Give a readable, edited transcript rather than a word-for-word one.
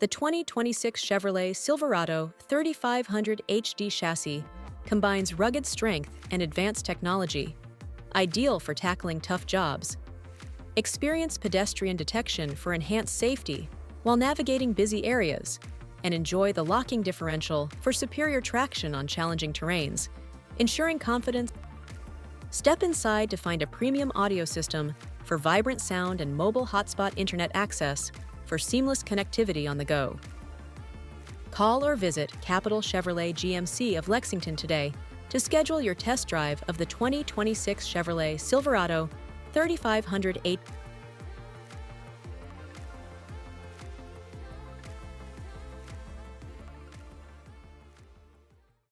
The 2026 Chevrolet Silverado 3500HD chassis combines rugged strength and advanced technology, ideal for tackling tough jobs. Experience pedestrian detection for enhanced safety while navigating busy areas, and enjoy the locking differential for superior traction on challenging terrains, ensuring confidence. Step inside to find a premium audio system for vibrant sound and mobile hotspot internet access for seamless connectivity on the go. Call or visit Capital Chevrolet GMC of Lexington today to schedule your test drive of the 2026 Chevrolet Silverado 3500HD.